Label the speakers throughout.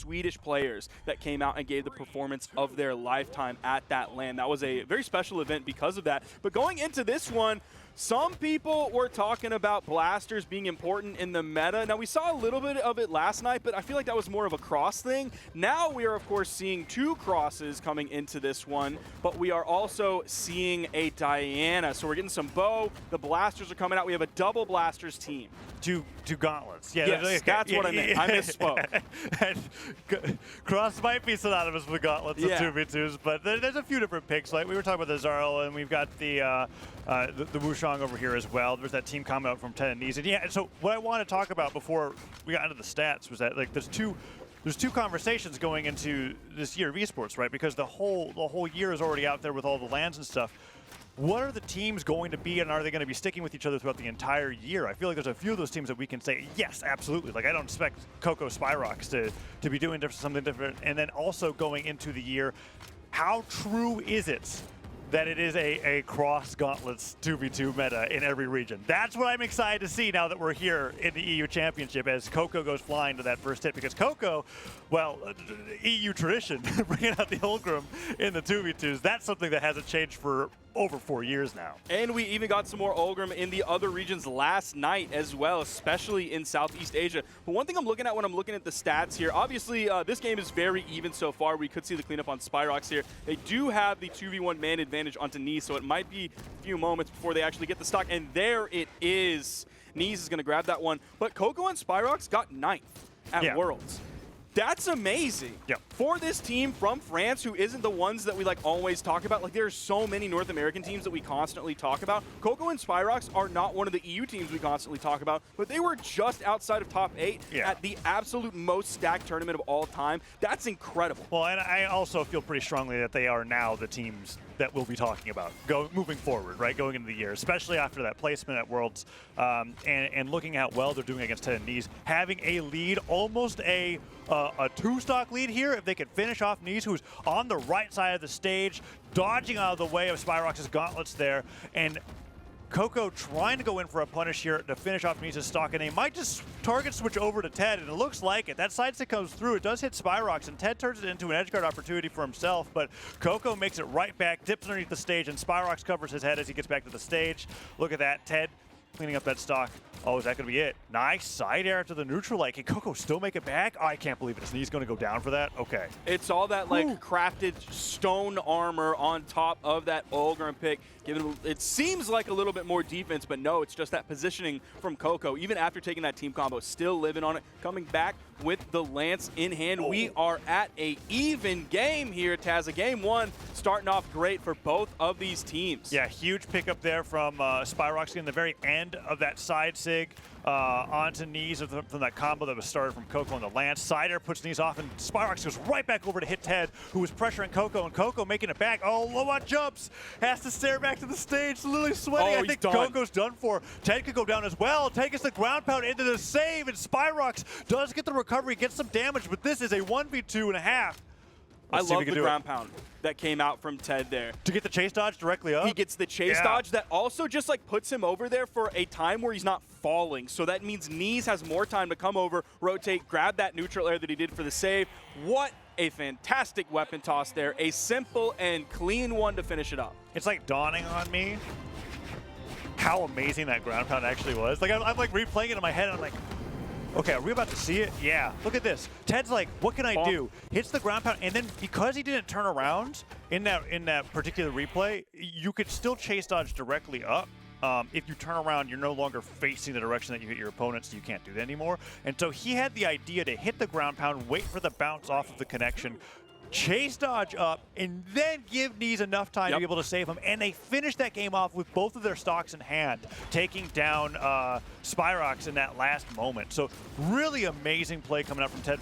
Speaker 1: Swedish players that came out and gave the performance of their lifetime at that LAN. That was a very special event because of that. But going into this one, some people were talking about blasters being important in the meta. Now, we saw a little bit of it last night, but I feel like that was more of a cross thing. Now we are, of course, seeing 2 crosses coming into this one, but we are also seeing a Diana. So we're getting some bow. The blasters are coming out. We have a double blasters team.
Speaker 2: Two gauntlets. Yeah,
Speaker 1: yes, that's what I meant. I misspoke.
Speaker 2: Cross might be synonymous with gauntlets and 2v2s, but there's a few different picks. Like we were talking about the Zarl, and we've got the Wushang over here as well. There's that team comment out from Ted and Neeze. And yeah, so what I want to talk about before we got into the stats was that like there's two conversations going into this year of esports, right? Because the whole year is already out there with all the lands and stuff. What are the teams going to be, and are they going to be sticking with each other throughout the entire year? I feel like there's a few of those teams that we can say, yes, absolutely. Like, I don't expect Koko Spyrox to be doing something different. And then also going into the year, how true is it that it is a cross gauntlets 2v2 meta in every region? That's what I'm excited to see now that we're here in the EU Championship as Koko goes flying to that first hit. Because Koko, well, EU tradition, bringing out the Ulgrim in the 2v2s, that's something that hasn't changed for over 4 years now. And
Speaker 1: we even got some more Ulgrim in the other regions last night as well, especially in Southeast Asia. But one thing I'm looking at when I'm looking at the stats here, obviously this game is very even so far. We could see the cleanup on Spyrox here. They do have the 2v1 man advantage onto Neeze, so it might be a few moments before they actually get the stock. And there it is. Neeze is going to grab that one. But Koko and Spyrox got 9th at Worlds. That's amazing for this team from France, who isn't the ones that we like always talk about. Like, there's so many North American teams that we constantly talk about. Koko and Spyrox are not one of the EU teams we constantly talk about, but they were just outside of top 8 at the absolute most stacked tournament of all time. That's incredible.
Speaker 2: Well, and I also feel pretty strongly that they are now the teams that we'll be talking about moving forward, right, going into the year, especially after that placement at Worlds, and looking at how well they're doing against Ted and Neeze, having a lead, almost a 2-stock lead here. If they could finish off Neeze, who's on the right side of the stage, dodging out of the way of Spyrox's gauntlets there, and Koko trying to go in for a punish here to finish off Neeze's stock, and they might just target switch over to Ted, and it looks like it. That side stick comes through, it does hit Spyrox, and Ted turns it into an edgeguard opportunity for himself, but Koko makes it right back, dips underneath the stage, and Spyrox covers his head as he gets back to the stage. Look at that, Ted cleaning up that stock. Oh, is that going to be it? Nice side air to the neutral. Like, can Koko still make it back? Oh, I can't believe it. Is Neeze going to go down for that? Okay.
Speaker 1: It's all that, like, crafted stone armor on top of that Ulgrim pick. It seems like a little bit more defense, but no, it's just that positioning from Koko. Even after taking that team combo, still living on it, coming back with the Lance in hand. We are at a even game here, Taz. A game 1 starting off great for both of these teams.
Speaker 2: Yeah, huge pickup there from Spyrox in the very end of that side sig onto Neeze from that combo that was started from Koko on the Lance. Side air puts Neeze off, and Spyrox goes right back over to hit Ted, who was pressuring Koko, and Koko making it back. Oh, low on jumps. Has to stare back to the stage, literally sweating. I think Koko's done for. Ted could go down as well. Ted gets the ground pound into the save, and Spyrox does get the recovery, gets some damage, but this is a 1v2.5.
Speaker 1: I love the ground pound that came out from Ted there.
Speaker 2: To get the chase dodge directly up?
Speaker 1: He gets the chase dodge that also just like puts him over there for a time where he's not falling. So that means Neeze has more time to come over, rotate, grab that neutral air that he did for the save. What a fantastic weapon toss there. A simple and clean one to finish it up.
Speaker 2: It's like dawning on me how amazing that ground pound actually was. Like I'm like replaying it in my head, and I'm like, okay, are we about to see it? Yeah. Look at this. Ted's like, what can I do? Hits the ground pound, and then because he didn't turn around in that particular replay, you could still chase dodge directly up. If you turn around, you're no longer facing the direction that you hit your opponent, so you can't do that anymore. And so he had the idea to hit the ground pound, wait for the bounce off of the connection, chase dodge up, and then give Neeze enough time to be able to save him. And they finished that game off with both of their stocks in hand, taking down Spyrox in that last moment. So really amazing play coming up from Ted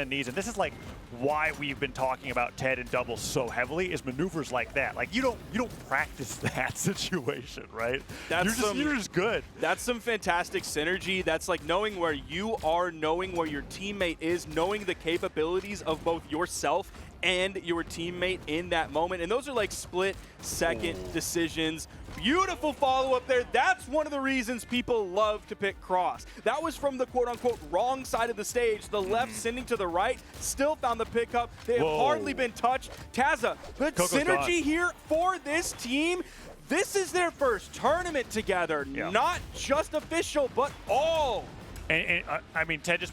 Speaker 2: and Neeze. And this is like why we've been talking about Ted and doubles so heavily, is maneuvers like that. Like you don't practice that situation, right? You're just good.
Speaker 1: That's some fantastic synergy. That's like knowing where you are, knowing where your teammate is, knowing the capabilities of both yourself and your teammate in that moment. And those are like split-second decisions. Beautiful follow-up there. That's one of the reasons people love to pick Cross. That was from the quote-unquote wrong side of the stage. The left sending to the right, still found the pickup. They have hardly been touched. Tazza, good
Speaker 2: Koko's
Speaker 1: synergy
Speaker 2: gone.
Speaker 1: here for this team. This is their first tournament together.
Speaker 2: Yeah.
Speaker 1: Not just official, but all.
Speaker 2: And I mean, Ted just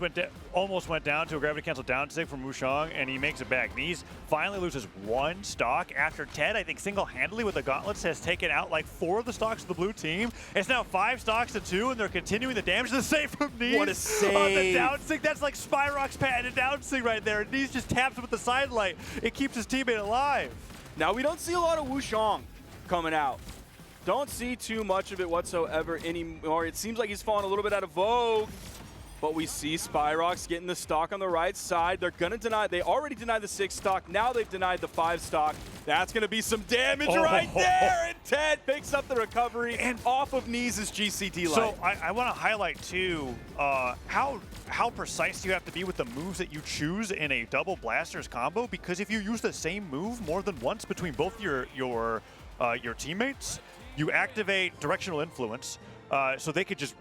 Speaker 2: almost went down to a gravity cancel down sig from Wushang, and he makes it back. Neeze finally loses one stock after Ted, I think single-handedly with the gauntlets, has taken out like 4 of the stocks of the blue team. It's now 5 stocks to 2, and they're continuing the damage. The save from Neeze.
Speaker 1: What a save.
Speaker 2: On the down sig. That's like Spyrox patented down sig right there. And Neeze just taps him with the sidelight. It keeps his teammate alive.
Speaker 1: Now, we don't see a lot of Wushang coming out. Don't see too much of it whatsoever anymore. It seems like he's fallen a little bit out of vogue. But we see Spyrox getting the stock on the right side. They're going to deny. They already denied the 6 stock. Now they've denied the 5 stock. That's going to be some damage right there. And Ted picks up the recovery and off of Neeze's GCT light.
Speaker 2: So I want to highlight, too, how precise you have to be with the moves that you choose in a double blasters combo. Because if you use the same move more than once between both your teammates, you activate directional influence. So they could just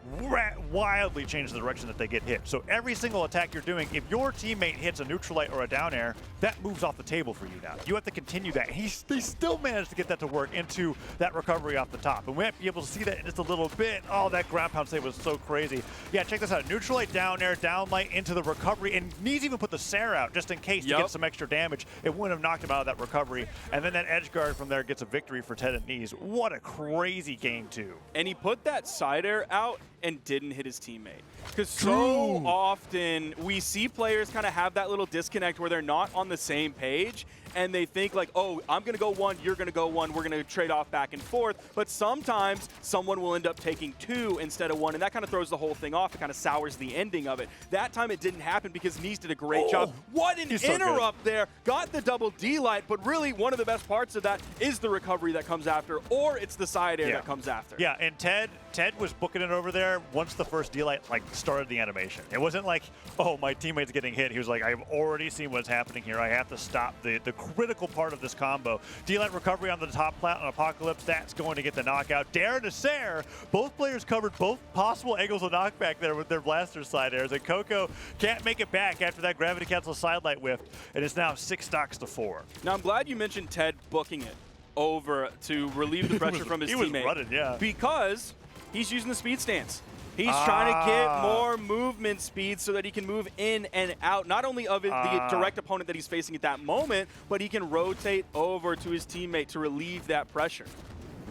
Speaker 2: wildly change the direction that they get hit. So every single attack you're doing, if your teammate hits a neutral light or a down air, that moves off the table for you now. You have to continue that. They still managed to get that to work into that recovery off the top. And we might be able to see that in just a little bit. Oh, that ground pound save was so crazy. Yeah, check this out. Neutral light, down air, down light into the recovery. And Neeze even put the Sarah out just in case to get some extra damage. It wouldn't have knocked him out of that recovery. And then that edge guard from there gets a victory for Ted and Neeze. What a crazy game, too.
Speaker 1: And he put that side air out and didn't hit his teammate. Because so often we see players kind of have that little disconnect where they're not on the same page and they think like, oh, I'm going to go 1, you're going to go 1, we're going to trade off back and forth. But sometimes someone will end up taking 2 instead of 1, and that kind of throws the whole thing off. It kind of sours the ending of it. That time it didn't happen because Neeze did a great job. What an interrupt there. Got the double D light, but really one of the best parts of that is the recovery that comes after, or it's the side air that comes after.
Speaker 2: Yeah, and Ted was booking it over there once the first D-Light like started the animation. It wasn't like, oh, my teammate's getting hit. He was like, I've already seen what's happening here. I have to stop the critical part of this combo. D-Light recovery on the top plat on Apocalypse. That's going to get the knockout. Dare to Sarah. Both players covered both possible angles of knockback there with their blaster side airs. And Koko can't make it back after that gravity cancel sidelight whiff. And it's now 6 stocks to 4.
Speaker 1: Now, I'm glad you mentioned Ted booking it over to relieve the pressure from his teammate.
Speaker 2: He was running, yeah.
Speaker 1: Because he's using the speed stance. He's trying to get more movement speed so that he can move in and out, not only of the direct opponent that he's facing at that moment, but he can rotate over to his teammate to relieve that pressure.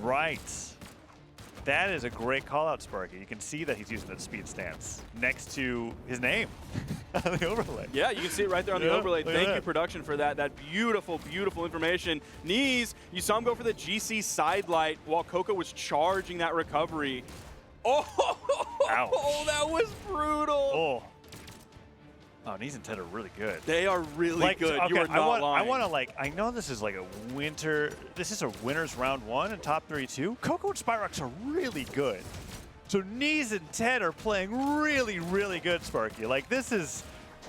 Speaker 2: Right. That is a great call-out, Sparky. You can see that he's using that speed stance next to his name on the overlay.
Speaker 1: Yeah, you can see it right there on the overlay. Thank you, production, for that. That beautiful, beautiful information. Neeze, you saw him go for the GC sidelight while Koko was charging that recovery. Oh, that was brutal.
Speaker 2: Oh, Neeze and Ted are really good.
Speaker 1: They are really good.
Speaker 2: Okay,
Speaker 1: you are not lying.
Speaker 2: I know this is like a winner's round 1 and top 32. Koko and Spyrox are really good. So Neeze and Ted are playing really, really good, Sparky. Like this is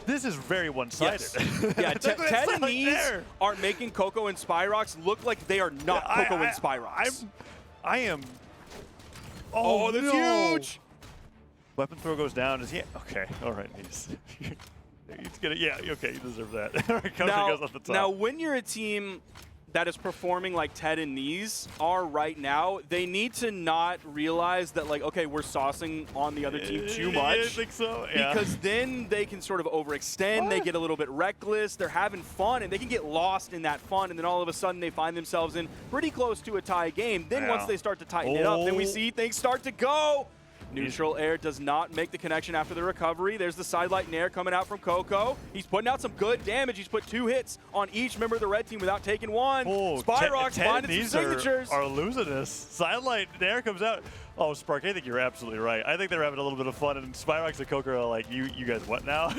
Speaker 2: very one-sided.
Speaker 1: Yes. Yeah, Ted and Neeze are making Koko and Spyrox look like they are not Koko and Spyrox.
Speaker 2: I am.
Speaker 1: Oh, that's huge.
Speaker 2: Weapon throw goes down. Okay, all right, Neeze. Okay, you deserve that. Goes off the top.
Speaker 1: Now, when you're a team that is performing like Ted and Neeze are right now, they need to not realize that, like, okay, we're saucing on the other team too much.
Speaker 2: I think so, yeah.
Speaker 1: Because then they can sort of overextend, they get a little bit reckless, they're having fun, and they can get lost in that fun, and then all of a sudden they find themselves in pretty close to a tie game. Then once they start to tighten it up, then we see things start to go. Neutral air does not make the connection after the recovery. There's the sidelight and air coming out from Koko. He's putting out some good damage. He's put 2 hits on each member of the red team without taking 1. Spyrox finding some signatures.
Speaker 2: Are losing this. Sidelight and air comes out. Oh, Spark, I think you're absolutely right. I think they're having a little bit of fun, and Spyrox and Koko are like, you guys what now?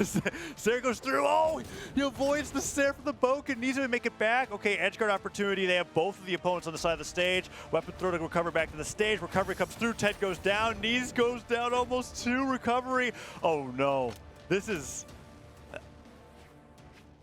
Speaker 2: Sarah goes through. Oh, he avoids the Sarah from the Boke and needs to make it back. Okay, edgeguard opportunity. They have both of the opponents on the side of the stage. Weapon throw to recover back to the stage. Recovery comes through. Ted goes down. Neeze goes down almost 2. Recovery. Oh, no. This is...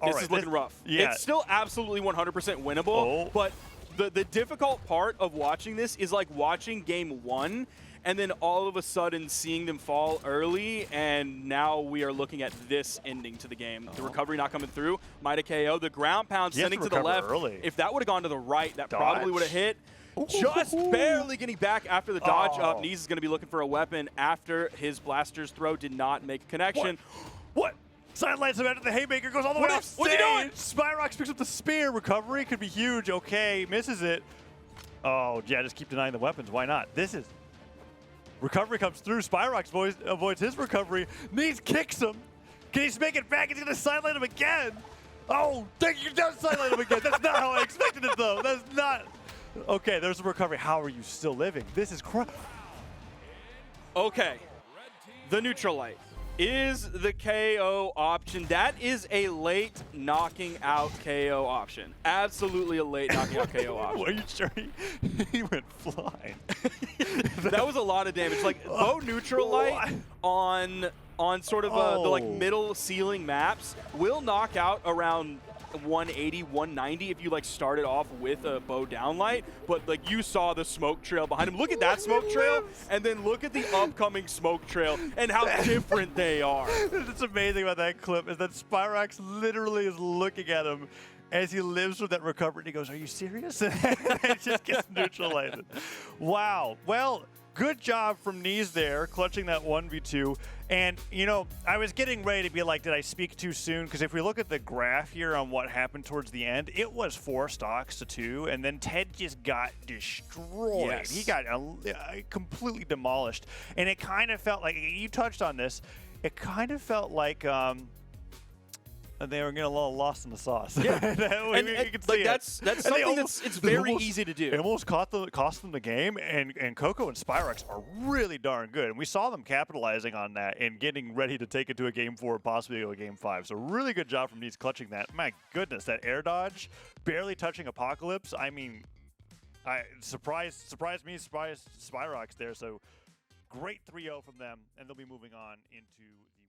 Speaker 1: This is looking rough.
Speaker 2: Yeah.
Speaker 1: It's still absolutely 100% winnable, but the difficult part of watching this is like watching game 1 and then all of a sudden seeing them fall early, and now we are looking at this ending to the game. The recovery not coming through. Might have KO. The ground pound sending to the left.
Speaker 2: Early.
Speaker 1: If that would have gone to the right, that
Speaker 2: Dodge.
Speaker 1: probably would have hit. Just barely getting back after the dodge up. Neeze is going to be looking for a weapon after his blaster's throw did not make a connection.
Speaker 2: What? Sidelines him after the haymaker goes all the way off stage.
Speaker 1: What's he doing?
Speaker 2: Spyrox picks up the spear. Recovery could be huge. Okay, misses it. Oh, yeah, just keep denying the weapons. Why not? This is... Recovery comes through. Spyrox avoids his recovery. Neeze kicks him. Can he make it back? He's going to sideline him again. Oh, thank you. Don't sideline him again. That's not how I expected it, though. That's not... Okay, there's a recovery. How are you still living? This is
Speaker 1: Okay. The neutral light is the KO option. That is a late knocking out KO option. Absolutely a late knocking out KO option.
Speaker 2: Are you sure he went flying?
Speaker 1: That was a lot of damage. Like bow neutral light on sort of the like middle ceiling maps will knock out around 180, 190 if you like started off with a bow down light, but like you saw the smoke trail behind him. Look at that smoke trail, and then look at the upcoming smoke trail and how different they are.
Speaker 2: What's amazing about that clip is that Spyrox literally is looking at him as he lives with that recovery, and he goes, "Are you serious?" And it just gets neutralized. Wow. Well, good job from Neeze there, clutching that 1v2. And, you know, I was getting ready to be like, did I speak too soon? Because if we look at the graph here on what happened towards the end, it was 4 stocks to 2, and then Ted just got destroyed.
Speaker 1: Yes.
Speaker 2: He got completely demolished. And it kind of felt like, you touched on this, it kind of felt like they were getting a little lost in the sauce. Yeah,
Speaker 1: and that's something it's very easy to do.
Speaker 2: It almost cost them the game, and Koko and Spyrox are really darn good, and we saw them capitalizing on that and getting ready to take it to a game 4, possibly a game 5. So really good job from Neeze clutching that. My goodness, that air dodge, barely touching Apocalypse. I mean, surprised me, surprised Spyrox there. So great 3-0 from them, and they'll be moving on into the